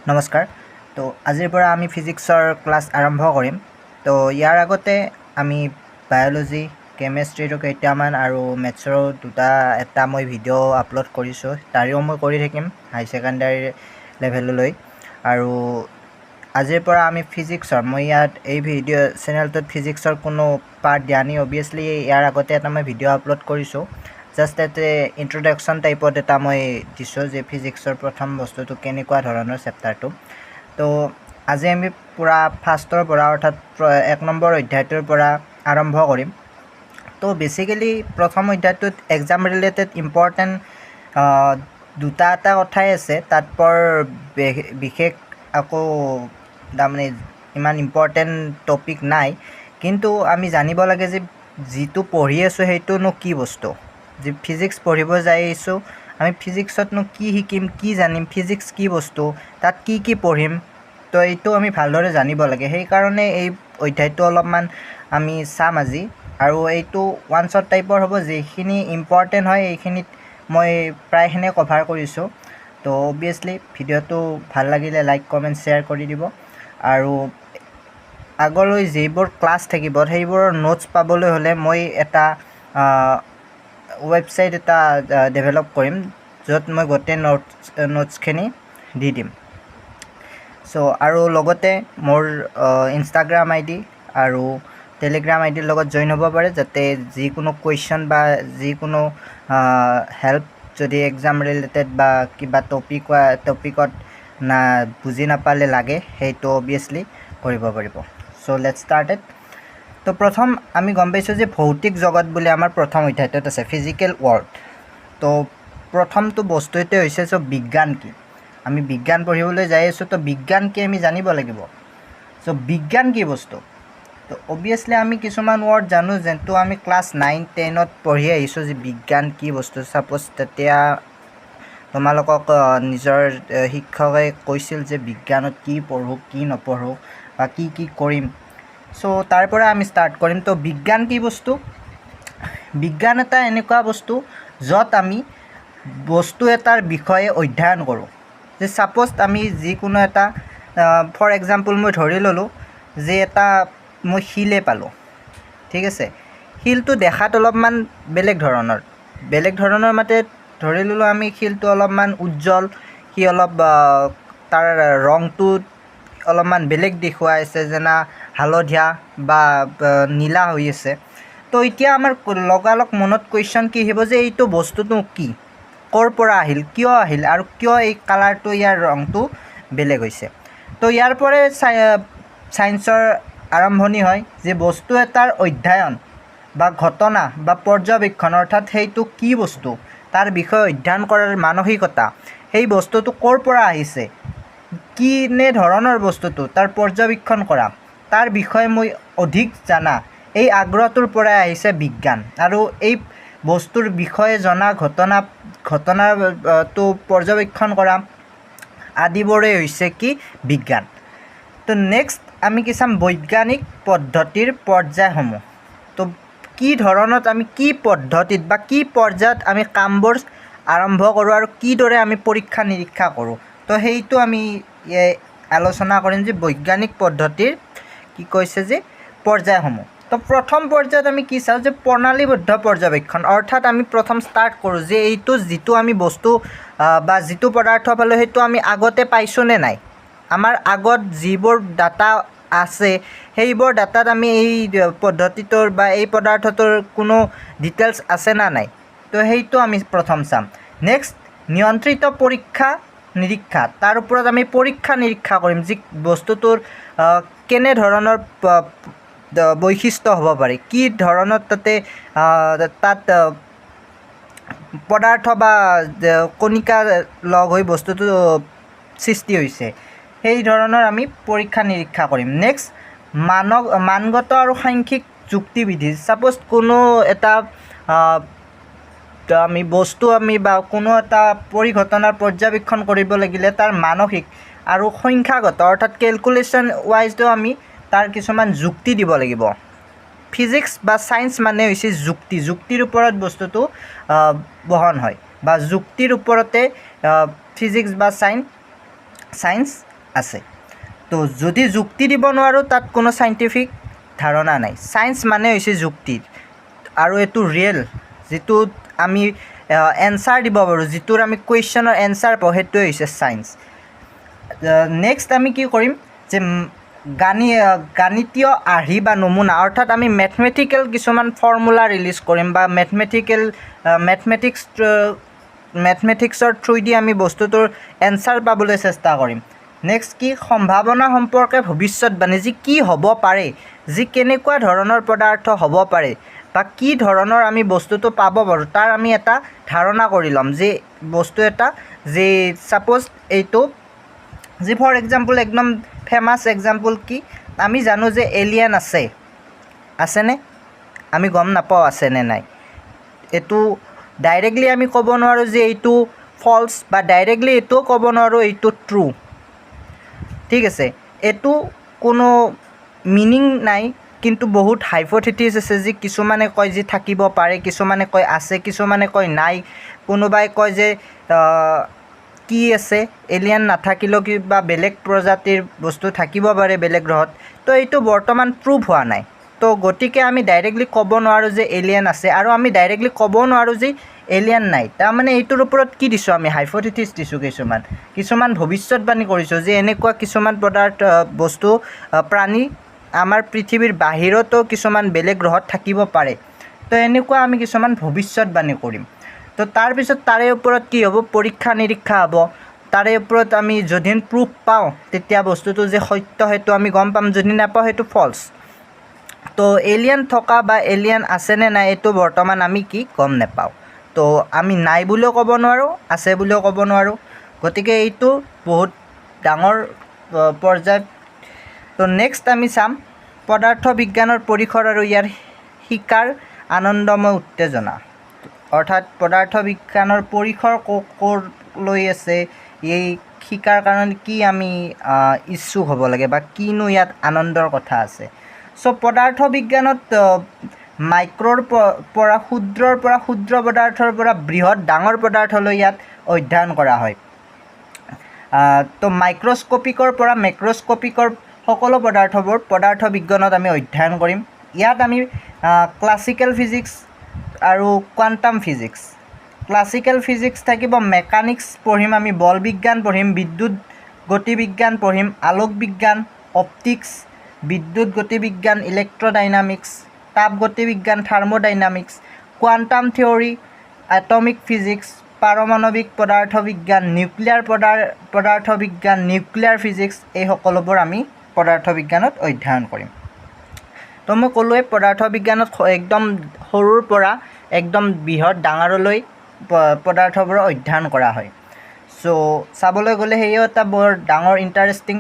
নমস্কাৰ। তো আজিৰ পৰা আমি ফিজিক্সৰ ক্লাছ আৰম্ভ কৰিম। তো ইয়াৰ আগতে আমি বায়'লজি, কেমেষ্ট্ৰিৰো কেইটামান আৰু মেথছৰো এটা মই ভিডিঅ' আপলোড কৰিছোঁ, তাৰেও মই কৰি থাকিম হাই ছেকেণ্ডাৰী লেভেললৈ। আৰু আজিৰ পৰা আমি ফিজিক্সৰ ইয়াত এই ভিডিঅ' চেনেলটোত ফিজিক্সৰ কোনো পাৰ্ট দিয়া নাই। অবভিয়াছলি ইয়াৰ আগতে এটা মই ভিডিঅ' আপলোড কৰিছোঁ, জাষ্ট এতে ইন্ট্ৰডাকশ্যন টাইপত এটা মই দিছোঁ যে ফিজিক্সৰ প্ৰথম বস্তুটো কেনেকুৱা ধৰণৰ চেপ্টাৰটো। তো আজি আমি পুৰা ফাৰ্ষ্টৰ পৰা অৰ্থাৎ 1 নম্বৰ অধ্যায়টোৰ পৰা আৰম্ভ কৰিম। তো বেচিকেলি প্ৰথম অধ্যায়টোত এক্সাম ৰিলেটেড ইম্পৰ্টেণ্ট এটা কথাই আছে, তাত বৰ বিশেষ আকৌ তাৰমানে ইমান ইম্পৰ্টেণ্ট টপিক নাই, কিন্তু আমি জানিব লাগে যে যিটো পঢ়ি আছোঁ সেইটোনো কি বস্তু। যে ফিজিক্স পঢ়িব যাই আছোঁ, আমি ফিজিক্সতনো কি শিকিম, কি জানিম, ফিজিক্স কি বস্তু, তাত কি পঢ়িম, তো এইটো আমি ভালদৰে জানিব লাগে। সেইকাৰণে এই অধ্যায়টো অলপমান আমি চাম আজি। আৰু এইটো ওৱান শ্বট টাইপৰ হ'ব, যিখিনি ইম্পৰ্টেণ্ট হয় এইখিনিত মই প্ৰায়খিনি কভাৰ কৰিছোঁ। তো অবভিয়াছলি ভিডিঅ'টো ভাল লাগিলে লাইক, কমেণ্ট, শ্বেয়াৰ কৰি দিব। আৰু আগলৈ যিবোৰ ক্লাছ থাকিব সেইবোৰৰ নোটছ পাবলৈ হ'লে মই এটা ৱেবছাইট এটা ডেভেলপ কৰিম, য'ত মই গোটেই নোটছখিনি দি দিম। আৰু লগতে মোৰ ইনষ্টাগ্ৰাম আই ডি আৰু টেলিগ্ৰাম আই ডিৰ লগত জইন হ'ব পাৰে, যাতে যিকোনো কুৱেশ্যন বা যিকোনো হেল্প যদি এক্সাম ৰিলেটেড বা কিবা টপিকত বুজি নাপালে লাগে, সেইটো অবভিয়াছলি কৰিব পাৰিব। Let's started. তো প্ৰথম আমি গম পাইছোঁ যে ভৌতিক জগত বুলি আমাৰ প্ৰথম অধ্যায়টোত আছে, ফিজিকেল ৱৰ্ল্ড। তো প্ৰথমটো বস্তুটোৱে হৈছে বিজ্ঞান কি। আমি বিজ্ঞান পঢ়িবলৈ যাই আছোঁ, তো বিজ্ঞান কি আমি জানিব লাগিব। বিজ্ঞান কি বস্তু, তো অবভিয়াছলি আমি কিছুমান ৱৰ্ড জানো, যোনটো আমি ক্লাছ 9-10ত পঢ়ি আহিছোঁ যে বিজ্ঞান কি বস্তু। ছাপ'জ তেতিয়া তোমালোকক নিজৰ শিক্ষকে কৈছিল যে বিজ্ঞানত কি পঢ়োঁ, কি নপঢ়োঁ বা কি কৰিম। তাৰ পৰা আমি ষ্টাৰ্ট কৰিম। তো বিজ্ঞান কি বস্তু? বিজ্ঞান এটা এনেকুৱা বস্তু য'ত আমি বস্তু এটাৰ বিষয়ে অধ্যয়ন কৰোঁ। যে ছাপ'জ আমি যিকোনো এটা ফৰ এক্সাম্পল মই ধৰি ল'লোঁ যে মই শিলে পালোঁ, ঠিক আছে। শিলটো দেখাত অলপমান বেলেগ ধৰণৰ মাতে ধৰি ল'লোঁ আমি শিলটো অলপমান উজ্জ্বল, সি অলপ তাৰ ৰংটো অলপমান বেলেগ দেখুৱাইছে, যেনে হালধীয়া বা নীলা হৈ আছে। তো এতিয়া আমাৰ লগালগ মনত কুৱেশ্যন কি আহিব যে এইটো বস্তুটো কি, ক'ৰ পৰা আহিল, কিয় আহিল, আৰু কিয় এই কালাৰটো, ইয়াৰ ৰংটো বেলেগ হৈছে। তো ইয়াৰ পৰাই ছায়েন্সৰ আৰম্ভণি হয়, যে বস্তু এটাৰ অধ্যয়ন বা ঘটনা বা পৰ্যবেক্ষণ, অৰ্থাৎ সেইটো কি বস্তু, তাৰ বিষয়ে অধ্যয়ন কৰাৰ মানসিকতা, সেই বস্তুটো ক'ৰ পৰা আহিছে, কিনে ধৰণৰ বস্তুটো, তাৰ পৰ্যবেক্ষণ কৰা, তাৰ বিষয়ে মই অধিক জানা, এই আগ্ৰহটোৰ পৰাই আহিছে বিজ্ঞান। আৰু এই বস্তুৰ বিষয়ে জনা, ঘটনাটো পৰ্যবেক্ষণ কৰা আদিবোৰেই হৈছে কি বিজ্ঞান। তো নেক্সট আমি কি চাম, বৈজ্ঞানিক পদ্ধতিৰ পৰ্যায়সমূহ। তো কি ধৰণত আমি কি পদ্ধতিত বা কি পৰ্যায়ত আমি কামবোৰ আৰম্ভ কৰোঁ আৰু কিদৰে আমি পৰীক্ষা নিৰীক্ষা কৰোঁ, তো সেইটো আমি আলোচনা কৰিম যে বৈজ্ঞানিক পদ্ধতিৰ কি কৈছে যে পৰ্যায়সমূহ। তো প্ৰথম পৰ্যায়ত আমি কি চাওঁ যে প্ৰণালীবদ্ধ পৰ্যবেক্ষণ, অৰ্থাৎ আমি প্ৰথম ষ্টাৰ্ট কৰোঁ যে যিটো আমি বস্তু বা যিটো পদাৰ্থ পালোঁ সেইটো আমি আগতে পাইছোঁ নে নাই, আমাৰ আগত যিবোৰ ডাটা আছে সেইবোৰ ডাটাত আমি এই পদ্ধতিটোৰ বা এই পদাৰ্থটোৰ কোনো ডিটেইলছ আছে না নাই, তো সেইটো আমি প্ৰথম চাম। নেক্সট নিয়ন্ত্ৰিত পৰীক্ষা নিৰীক্ষা, তাৰ ওপৰত আমি পৰীক্ষা নিৰীক্ষা কৰিম যি বস্তুটোৰ কেনেধৰণৰ বৈশিষ্ট্য হ'ব পাৰে, কি ধৰণৰ তাত পদাৰ্থ বা কণিকা লগ হৈ বস্তুটো সৃষ্টি হৈছে, সেই ধৰণৰ আমি পৰীক্ষা নিৰীক্ষা কৰিম। নেক্সট মানগত আৰু সাংখ্যিক যুক্তিবিধি, ছাপ'জ কোনো এটা আমি বস্তু বা কোনো এটা পৰিঘটনাৰ পৰ্যবেক্ষণ কৰিব লাগিলে তাৰ মানসিক আৰু সংখ্যাগত, অৰ্থাৎ কেলকুলেশ্যন ৱাইজটো আমি তাৰ কিছুমান যুক্তি দিব লাগিব। ফিজিক্স বা ছায়েন্স মানে হৈছে যুক্তিৰ ওপৰত বস্তুটো বহন হয়, বা যুক্তিৰ ওপৰতে ফিজিক্স বা ছায়েন্স আছে। তো যদি যুক্তি দিব নোৱাৰোঁ তাত কোনো চাইণ্টিফিক ধাৰণা নাই। ছায়েন্স মানে হৈছে যুক্তি আৰু এইটো ৰিয়েল, যিটোত আমি এনচাৰ দিব পাৰোঁ, যিটোৰ আমি কুৱেশ্যনৰ এনচাৰ পাওঁ, সেইটোৱে হৈছে ছায়েন্স। নেক্সট আমি কি কৰিম যে গাণিতীয় আৰ্হি বা নমুনা, অৰ্থাৎ আমি মেথমেটিকেল কিছুমান ফৰ্মুলা ৰিলিজ কৰিম বা মেথমেটিক্সৰ থ্ৰুদি আমি বস্তুটোৰ এনচাৰ পাবলৈ চেষ্টা কৰিম। নেক্সট কি সম্ভাৱনা সম্পৰ্কে ভৱিষ্যতবাণী, যি কি হ'ব পাৰে, যি কেনেকুৱা ধৰণৰ পদাৰ্থ হ'ব পাৰে বা কি ধৰণৰ আমি বস্তুটো পাব পাৰোঁ, তাৰ আমি এটা ধাৰণা কৰি ল'ম যে বস্তু এটা যে ছাপ'জ এইটো যি ফৰ এক্সাম্পল একদম ফেমাছ এক্সাম্পল কি, আমি জানো যে এলিয়েন আছেনে? আমি গম নাপাওঁ আছেনে নাই। এইটো ডাইৰেক্টলি আমি ক'ব নোৱাৰোঁ যে এইটো ফল্ছ, বা ডাইৰেক্টলি এইটোও ক'ব নোৱাৰোঁ এইটো ট্ৰু। ঠিক আছে, এইটো কোনো মিনিং নাই, কিন্তু বহুত হাইপথেটিছ আছে, যি কিছুমানে কয় যে থাকিব পাৰে, কিছুমানে কয় আছে, কিছুমানে কয় নাই, কোনোবাই কয় যে কি আছে, এলিয়েন নাথাকিলেও কিবা বেলেগ প্ৰজাতিৰ বস্তু থাকিব পাৰে বেলেগ গ্ৰহত। তো এইটো বৰ্তমান প্ৰুভ হোৱা নাই। তো গতিকে আমি ডাইৰেক্টলি ক'ব নোৱাৰোঁ যে এলিয়েন আছে, আৰু আমি ডাইৰেক্টলি ক'ব নোৱাৰোঁ যে এলিয়েন নাই। তাৰমানে এইটোৰ ওপৰত কি দিছোঁ আমি, হাইপথেটিছ দিছোঁ, কিছুমান ভৱিষ্যতবাণী কৰিছোঁ যে এনেকুৱা কিছুমান বস্তু প্ৰাণী আমাৰ পৃথিৱীৰ বাহিৰতো কিছুমান বেলেগ গ্ৰহত থাকিব পাৰে। তো এনেকুৱা আমি কিছুমান ভৱিষ্যতবাণী কৰিম। তো তাৰপিছত তাৰে ওপৰত কি হ'ব, পৰীক্ষা নিৰীক্ষা হ'ব। তাৰে ওপৰত আমি যদি প্ৰুফ পাওঁ তেতিয়া বস্তুটো যে সত্য সেইটো আমি গম পাম, যদি নাপাওঁ সেইটো ফল্ছ। তো এলিয়েন থকা বা এলিয়েন আছেনে নাই এইটো বৰ্তমান আমি কি গম নাপাওঁ। তো আমি নাই বুলিও ক'ব নোৱাৰোঁ, আছে বুলিও ক'ব নোৱাৰোঁ। গতিকে এইটো বহুত ডাঙৰ পৰ্যায়। তো নেক্সট আমি চাম পদাৰ্থ বিজ্ঞানৰ পৰিসৰ আৰু ইয়াৰ শিকাৰ আনন্দময় উত্তেজনা। অৰ্থাৎ পদাৰ্থ বিজ্ঞানৰ পৰিসৰ ক'লৈ আছে, এই শিকাৰ কাৰণে কি আমি ইচ্ছুক হ'ব লাগে বা কিনো ইয়াত আনন্দৰ কথা আছে। চ' পদাৰ্থ বিজ্ঞানত মাইক্ৰৰ পৰা ক্ষুদ্ৰ পদাৰ্থৰ পৰা বৃহৎ ডাঙৰ পদাৰ্থলৈ ইয়াত অধ্যয়ন কৰা হয়। তো মাইক্ৰস্কপিকৰ পৰা মেক্ৰস্কপিকৰ সকলো পদাৰ্থবোৰ পদাৰ্থ বিজ্ঞানত আমি অধ্যয়ন কৰিম। ইয়াত আমি ক্লাছিকেল ফিজিক্স আৰু কোৱাণ্টাম ফিজিক্স, ক্লাছিকেল ফিজিক্স থাকিব, মেকানিক্স পঢ়িম, আমি বল বিজ্ঞান পঢ়িম, বিদ্যুৎ গতিবিজ্ঞান পঢ়িম, আলোক বিজ্ঞান, অপটিক্স, বিদ্যুৎ গতিবিজ্ঞান, ইলেক্ট্ৰডাইনামিক্স, তাপ গতিবিজ্ঞান, থাৰ্মোডাইনামিক্স, কোৱাণ্টাম থিয়ৰী, এটমিক ফিজিক্স, পাৰমাণৱিক পদাৰ্থ বিজ্ঞান, নিউক্লিয়াৰ পদাৰ্থ বিজ্ঞান, নিউক্লিয়াৰ ফিজিক্স, এই সকলোবোৰ আমি পদাৰ্থ বিজ্ঞানত অধ্যয়ন কৰিম। তো মই ক'লোৱে পদাৰ্থ বিজ্ঞানত একদম সৰুৰ পৰা একদম বৃহৎ ডাঙৰলৈ পদাৰ্থবোৰ অধ্যয়ন কৰা হয়। চ' চাবলৈ গ'লে সেয়াও এটা বৰ ডাঙৰ ইণ্টাৰেষ্টিং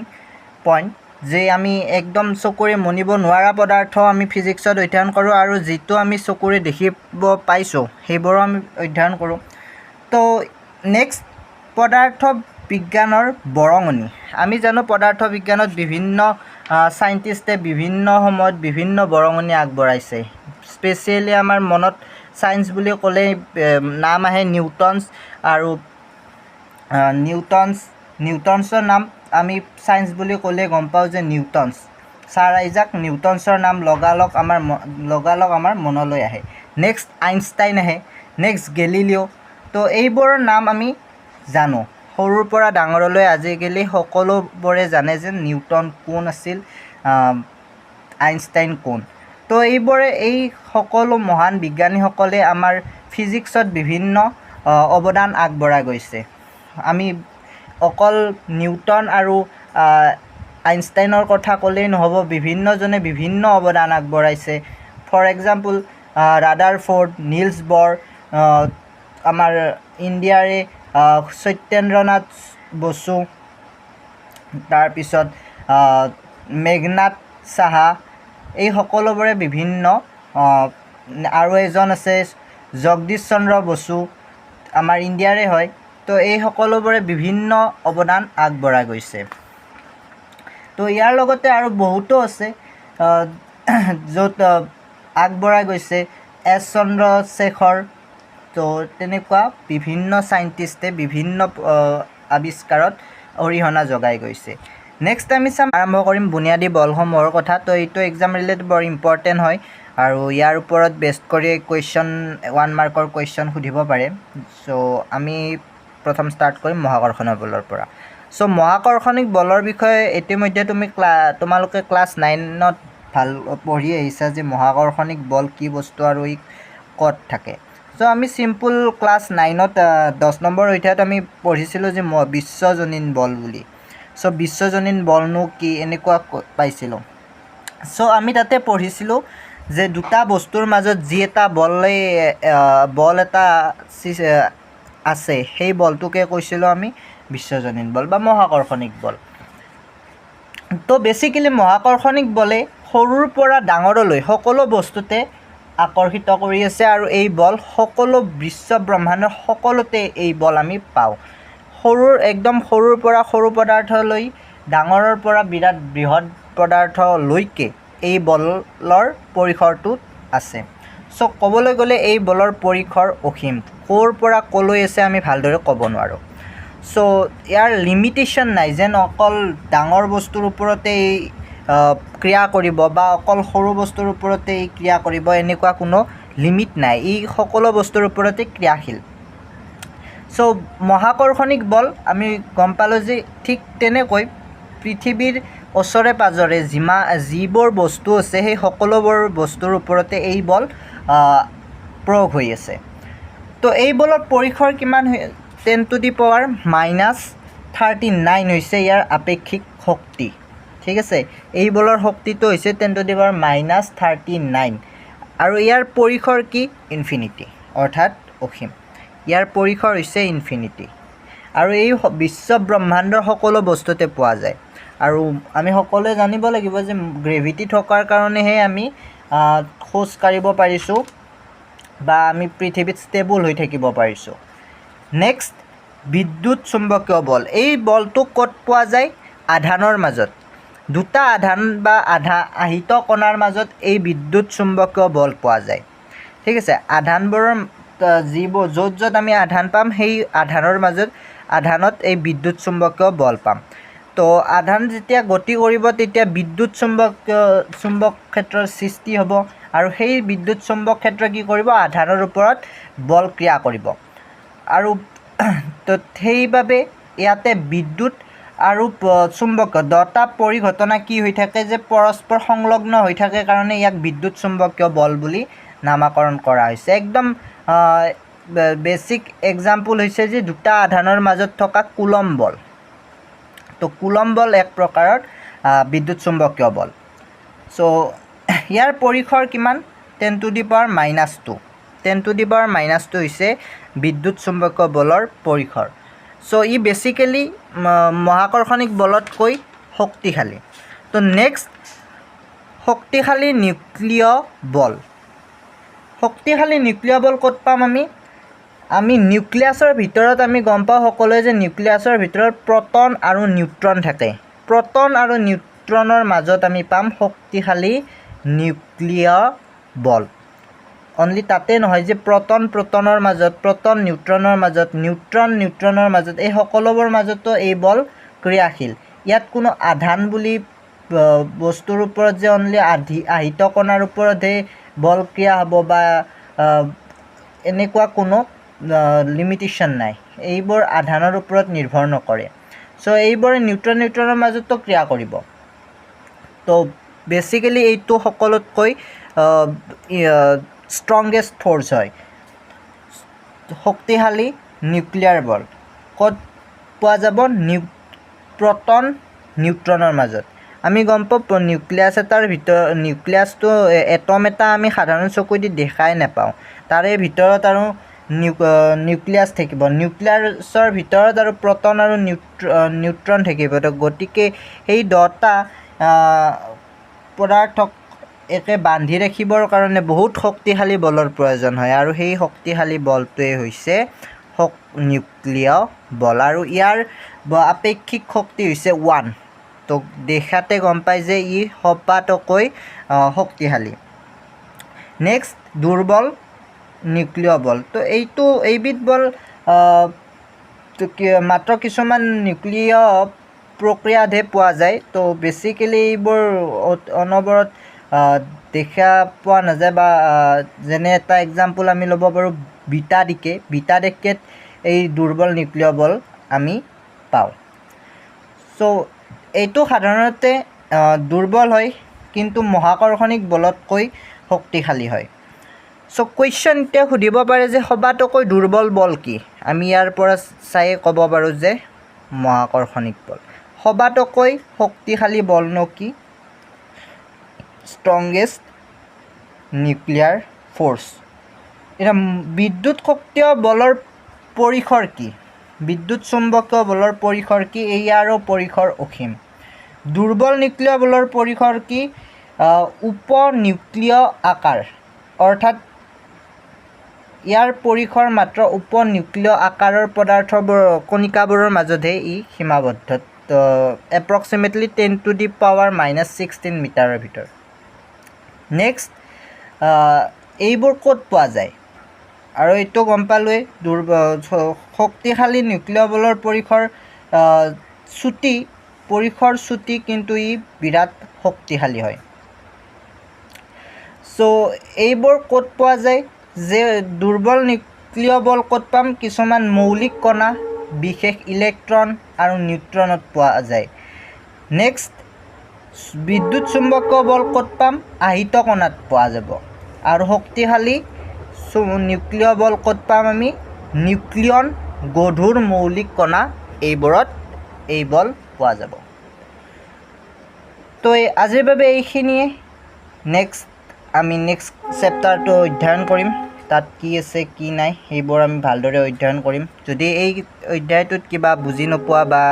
পইণ্ট যে আমি একদম চকুৰে মনিব নোৱাৰা পদাৰ্থ আমি ফিজিক্সত অধ্যয়ন কৰোঁ, আৰু যিটো আমি চকুৰে দেখিব পাইছোঁ সেইবোৰো আমি অধ্যয়ন কৰোঁ। তো নেক্সট পদাৰ্থ বিজ্ঞানৰ বৰঙণি। আমি জানো পদাৰ্থ বিজ্ঞানত বিভিন্ন চাইণ্টিষ্টে বিভিন্ন সময়ত বিভিন্ন বৰঙণি আগবঢ়াইছে। স্পেচিয়েলি আমাৰ মনত চায়েন্স বুলি ক'লে নাম আহে নিউটনছ, আৰু নিউটনছৰ নাম আমি চায়েন্স বুলি ক'লে গম পাওঁ যে নিউটনছ, ছাৰ আইজাক নিউটনছৰ নাম লগালগ আমাৰ মনলৈ আহে। নেক্সট আইনষ্টাইন আহে, নেক্সট গেলিলিঅ'। তো এইবোৰৰ নাম আমি জানো সৰুৰ পৰা ডাঙৰলৈ, আজিকালি সকলোবোৰে জানে যে নিউটন কোন আছিল, আইনষ্টাইন কোন। তো এই সকলো মহান বিজ্ঞানীসকলে আমাৰ ফিজিক্সত বিভিন্ন অৱদান আগবঢ়াই গৈছে। আমি অকল নিউটন আৰু আইনষ্টাইনৰ কথা ক'লেই নহ'ব, বিভিন্নজনে বিভিন্ন অৱদান আগবঢ়াইছে। ফৰ এক্সাম্পল ৰাদাৰফৰ্ড, নিলছ বৰ, আমাৰ ইণ্ডিয়াৰে সত্যেন্দ্ৰনাথ বসু, তাৰপিছত মেঘনাথ সাহা, এই সকলোবোৰে বিভিন্ন, আৰু এজন আছে জগদীশ চন্দ্ৰ বসু, আমাৰ ইণ্ডিয়াৰে হয়। তো এই সকলোবোৰে বিভিন্ন অৱদান আগবঢ়াই গৈছে। তো ইয়াৰ লগতে আৰু বহুতো আছে য'ত আগবঢ়াই গৈছে, এছ চন্দ্ৰশেখৰ। তো তেনেকুৱা বিভিন্ন চাইণ্টিষ্টে বিভিন্ন আৱিষ্কাৰত অৰিহণা যোগাই গৈছে। নেক্সট আমি চাম আৰম্ভ কৰিম বুনিয়াদী বলসমূহৰ কথা। তো এইটো এক্সাম ৰিলেটেড বৰ ইম্পৰ্টেণ্ট হয় আৰু ইয়াৰ ওপৰত বেষ্ট কৰি কুৱেশ্যন 1 মাৰ্কৰ কুৱেশ্যন সুধিব পাৰে। চ' আমি প্ৰথম ষ্টাৰ্ট কৰিম মহাকৰ্ষণীয় বলৰ পৰা। চ' মহাকৰ্ষণিক বলৰ বিষয়ে ইতিমধ্যে তোমালোকে ক্লাছ 9ত ভাল পঢ়ি আহিছা যে মহাকৰ্ষণিক বল কি বস্তু আৰু ই ক'ত থাকে। চ' আমি চিম্পুল ক্লাছ 9ত 10 নম্বৰ অধ্যায়ত আমি পঢ়িছিলোঁ যে বিশ্বজনীন বল বুলি। চ' বিশ্বজনীন বলনো কি এনেকুৱা পাইছিলোঁ। চ' আমি তাতে পঢ়িছিলোঁ যে দুটা বস্তুৰ মাজত যি এটা বল এটা আছে সেই বলটোকে কৈছিলোঁ আমি বিশ্বজনীন বল বা মহাকৰ্ষণিক বল। তো বেচিকেলি মহাকৰ্ষণিক বলে সৰুৰ পৰা ডাঙৰলৈ সকলো বস্তুতে আকৰ্ষিত কৰি আছে আৰু এই বল সকলো বিশ্ব ব্ৰহ্মাণ্ডৰ সকলোতে এই বল আমি পাওঁ। একদম সৰুৰ পৰা সৰু পদাৰ্থলৈ ডাঙৰৰ পৰা বিৰাট বৃহৎ পদাৰ্থলৈকে এই বলৰ পৰিসৰটো আছে। চ' ক'বলৈ গ'লে এই বলৰ পৰিসৰ অসীম, ক'ৰ পৰা ক'লৈ আছে আমি ভালদৰে ক'ব নোৱাৰোঁ। চ' ইয়াৰ লিমিটেশ্যন নাই যেন অকল ডাঙৰ বস্তুৰ ওপৰতেই ক্ৰিয়া কৰিব বা অকল সৰু বস্তুৰ ওপৰতেই ক্ৰিয়া কৰিব, এনেকুৱা কোনো লিমিট নাই। ই সকলো বস্তুৰ ওপৰতে ক্ৰিয়াশীল। চ' মহাকৰ্ষণিক বল আমি গম পালোঁ যে ঠিক তেনেকৈ পৃথিৱীৰ ওচৰে পাঁজৰে যিবোৰ বস্তু আছে সেই সকলোবোৰ বস্তুৰ ওপৰতে এই বল প্ৰয়োগ হৈ আছে। তো এই বলৰ পৰিসৰ কিমান? 10⁻³ হৈছে ইয়াৰ আপেক্ষিক শক্তি। ঠিক আছে, এই বলৰ শক্তিটো হৈছে 10⁻³ আৰু ইয়াৰ পৰিসৰ কি? ইনফিনিটি, অৰ্থাৎ অসীম। ইয়াৰ পৰিসৰ হৈছে ইনফিনিটি আৰু এই বিশ্ব ব্ৰহ্মাণ্ডৰ সকলো বস্তুতে পোৱা যায়। আৰু আমি সকলোৱে জানিব লাগিব যে গ্ৰেভিটি থকাৰ কাৰণেহে আমি খোজ কাঢ়িব পাৰিছোঁ বা আমি পৃথিৱীত ষ্টেবল হৈ থাকিব পাৰিছোঁ। নেক্সট, বিদ্যুৎ চুম্বকীয় বল। এই বলটো ক'ত পোৱা যায়? আধানৰ মাজত। দুটা আধান বা আহিত কণাৰ মাজত এই বিদ্যুৎ চুম্বকীয় বল পোৱা যায়। ঠিক আছে, আধানবোৰৰ য'ত আমি আধান পাম সেই আধানত এই বিদ্যুৎ চুম্বকীয় বল পাম। তো আধান যেতিয়া গতি কৰিব তেতিয়া বিদ্যুৎ চুম্বক ক্ষেত্ৰৰ সৃষ্টি হ'ব আৰু সেই বিদ্যুৎ চুম্বক ক্ষেত্ৰ কি কৰিব? আধানৰ ওপৰত বল ক্ৰিয়া কৰিব। আৰু তো সেইবাবে ইয়াতে বিদ্যুৎ আৰু চুম্বকীয় দুটা পৰিঘটনা কি হৈ থাকে যে পৰস্পৰ সংলগ্ন হৈ থাকে কাৰণে ইয়াক বিদ্যুৎ চুম্বকীয় বল বুলি নামাকৰণ কৰা হৈছে। একদম বেছিক এক্সাম্পল হৈছে যে দুটা আধানৰ মাজত থকা কুলম্ব বল। তো কুলম্ব বল এক প্ৰকাৰৰ বিদ্যুৎ চুম্বকীয় বল। চ' ইয়াৰ পৰিসৰ কিমান? 10⁻²। 10⁻² হৈছে বিদ্যুৎ চুম্বকীয় বলৰ পৰিসৰ। চ' ই বেচিকেলি মহাকৰ্ষণিক বলতকৈ শক্তিশালী। তো নেক্সট, শক্তিশালী নিউক্লিয় বল। শক্তিশালী নিউক্লিয় বল ক'ত পাম আমি নিউক্লিয়াছৰ ভিতৰত আমি গম পাওঁ সকলোৱে যে নিউক্লিয়াছৰ ভিতৰত প্ৰটন আৰু নিউট্ৰন থাকে। প্ৰটন আৰু নিউট্ৰনৰ মাজত আমি পাম শক্তিশালী নিউক্লিয় বল। অনলি তাতে নহয় যে প্ৰটনৰ মাজত, প্ৰটন নিউট্ৰনৰ মাজত, নিউট্ৰনৰ মাজত, এই সকলোবোৰ মাজতো এই বল ক্ৰিয়াশীল। ইয়াত কোনো আধান বুলি বস্তুৰ ওপৰত যে অনলি আহিত কণাৰ ওপৰতহে বল ক্ৰিয়া হ'ব বা এনেকুৱা কোনো লিমিটেশ্যন নাই। এইবোৰ আধানৰ ওপৰত নিৰ্ভৰ নকৰে। চ' এইবোৰে নিউট্ৰনৰ মাজতো ক্ৰিয়া কৰিব। তো বেচিকেলি এইটো সকলোতকৈ ষ্ট্ৰংগেষ্ট ফ'ৰ্চ হয়। শক্তিশালী নিউক্লিয়াৰ বল ক'ত পোৱা যাব? প্ৰটন নিউট্ৰনৰ মাজত। আমি গম পাওঁ নিউক্লিয়াছটো এটম এটা আমি সাধাৰণ চকুদি দেখাই নাপাওঁ। তাৰে ভিতৰত আৰু নিউক্লিয়াছ থাকিব। নিউক্লিয়াছৰ ভিতৰত আৰু প্ৰটন আৰু নিউট্ৰন থাকিব। তো গতিকে সেই দুটা পদাৰ্থক একে বান্ধি ৰাখিবৰ কাৰণে বহুত শক্তিশালী বলৰ প্ৰয়োজন হয় আৰু সেই শক্তিশালী বলটোৱে হৈছে নিউক্লিয় বল আৰু ইয়াৰ আপেক্ষিক শক্তি হৈছে 1। তো দেখাতে গম পাই যে ই সবাতোকৈ শক্তিশালী। নেক্সট, দুৰ্বল নিউক্লিয় বল। তো এইবিধ বল মাত্ৰ কিছুমান নিউক্লিয় প্ৰক্ৰিয়াতহে পোৱা যায়। তো বেচিকেলি এইবোৰ অনবৰত দেখা পোৱা নাযায় বা যেনে এটা এক্সাম্পল আমি ল'ব পাৰোঁ বিটা ডিকে। বিটা ডিকেত এই দুৰ্বল নিউক্লিয় বল আমি পাওঁ। চ' এইটো সাধাৰণতে দুৰ্বল হয় কিন্তু মহাকৰ্ষণিক বলতকৈ শক্তিশালী হয়। চ' কুৱেশ্যন এতিয়া সুধিব পাৰে যে সবাতোকৈ দুৰ্বল বল কি? আমি ইয়াৰ পৰা চাই ক'ব পাৰোঁ যে মহাকৰ্ষণিক বল। সবাতোকৈ শক্তিশালী বলনো কি? Strongest nuclear force. এতিয়া বিদ্যুৎ শক্তীয় বলৰ পৰিসৰ কি? বিদ্যুৎ চুম্বকীয় বলৰ পৰিসৰ কি? ইয়াৰো পৰিসৰ অসীম। দুৰ্বল নিউক্লিয় বলৰ পৰিসৰ কি? উপ নিউক্লিয় আকাৰ, অৰ্থাৎ ইয়াৰ পৰিসৰ মাত্ৰ উপ নিউক্লিয় আকাৰৰ পদাৰ্থবোৰ কণিকাবোৰৰ মাজতহে ই সীমাবদ্ধ, এপ্ৰক্সিমেটলি 10⁻⁻16 মিটাৰৰ ভিতৰত। নেক্সট, এইবোৰ ক'ত পোৱা যায়? আৰু এইটো গম পালোৱেই, শক্তিশালী নিউক্লিয় বলৰ পৰিসৰ চুটি কিন্তু ই বিৰাট শক্তিশালী হয়। চ' এইবোৰ ক'ত পোৱা যায়? যে দুৰ্বল নিউক্লিয় বল ক'ত পাম? কিছুমান মৌলিক কণা, বিশেষ ইলেক্ট্ৰন আৰু নিউট্ৰনত পোৱা যায়। নেক্সট, বিদ্যুৎ চুম্বকীয় বল ক'ত পাম? আহিত কণাত পোৱা যাব। আৰু শক্তিশালী নিউক্লিয় বল ক'ত পাম আমি? নিউক্লিয়ন, গধুৰ মৌলিক কণা, এইবোৰত এই বল পোৱা যাব। তো আজিৰ বাবে এইখিনিয়ে। আমি নেক্সট চেপ্টাৰটো অধ্যয়ন কৰিম। তাত কি আছে কি নাই সেইবোৰ আমি ভালদৰে অধ্যয়ন কৰিম। যদি এই অধ্যায়টোত কিবা বুজি নোপোৱা বা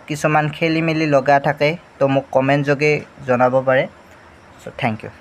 কিছুমান খেলি মেলি লগা থাকে তো মোক কমেণ্ট যোগে জনাব পাৰে। চ' থেংক ইউ।